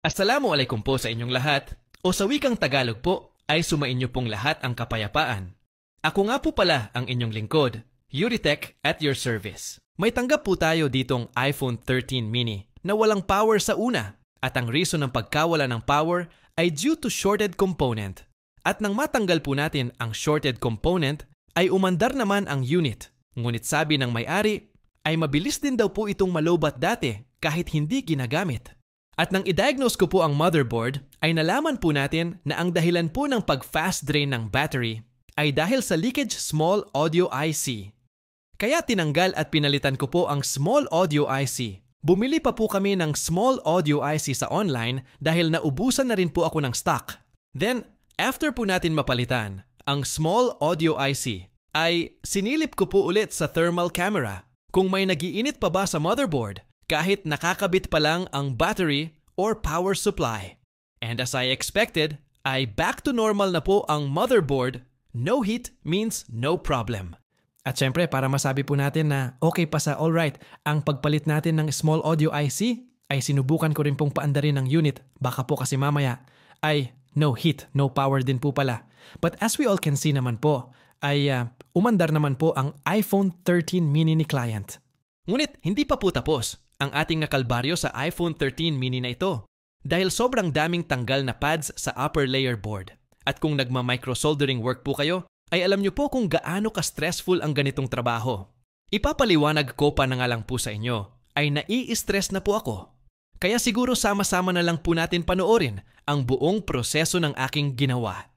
Assalamualaikum po sa inyong lahat, o sa wikang Tagalog po ay sumainyo pong lahat ang kapayapaan. Ako nga po pala ang inyong lingkod, Yuritech at your service. May tanggap po tayo ditong iPhone 13 mini na walang power sa una at ang reason ng pagkawala ng power ay due to shorted component. At nang matanggal po natin ang shorted component ay umandar naman ang unit. Ngunit sabi ng may-ari ay mabilis din daw po itong malobat dati kahit hindi ginagamit. At nang i-diagnose ko po ang motherboard, ay nalaman po natin na ang dahilan po ng pag-fast drain ng battery ay dahil sa leakage small audio IC. Kaya tinanggal at pinalitan ko po ang small audio IC. Bumili pa po kami ng small audio IC sa online dahil naubusan na rin po ako ng stock. Then, after po natin mapalitan ang small audio IC, ay sinilip ko po ulit sa thermal camera kung may nagiinit pa ba sa motherboard kahit nakakabit pa lang ang battery or power supply. And as I expected, ay back to normal na po ang motherboard. No heat means no problem. At syempre, para masabi po natin na okay pa sa alright, ang pagpalit natin ng small audio IC ay sinubukan ko rin pong paandarin ng unit. Baka po kasi mamaya ay no heat, no power din po pala. But as we all can see naman po, ay umandar naman po ang iPhone 13 mini ni client. Ngunit hindi pa po tapos ang ating nakalbaryo sa iPhone 13 mini na ito dahil sobrang daming tanggal na pads sa upper layer board. At kung nagma-microsoldering work po kayo, ay alam nyo po kung gaano ka-stressful ang ganitong trabaho. Ipapaliwanag ko pa na nga lang po sa inyo, ay nai-stress na po ako. Kaya siguro sama-sama na lang po natin panoorin ang buong proseso ng aking ginawa.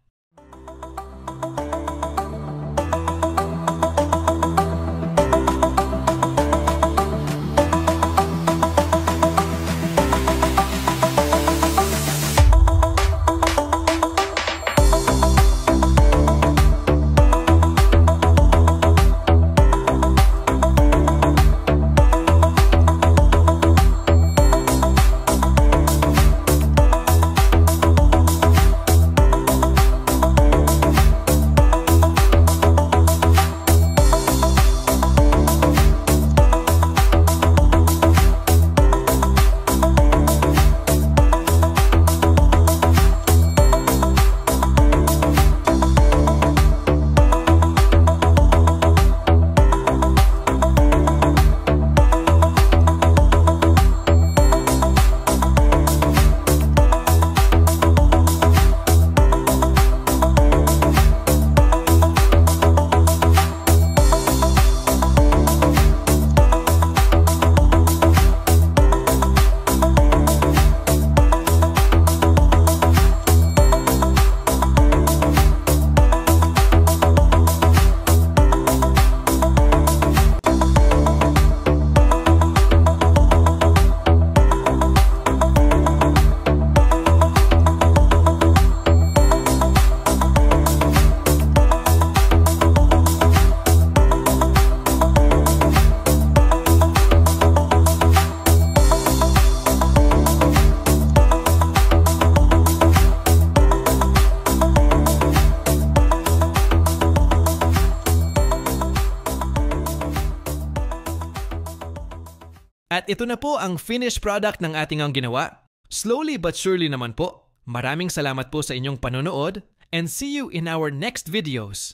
At ito na po ang finished product ng ating ang ginawa. Slowly but surely naman po. Maraming salamat po sa inyong panonood and see you in our next videos.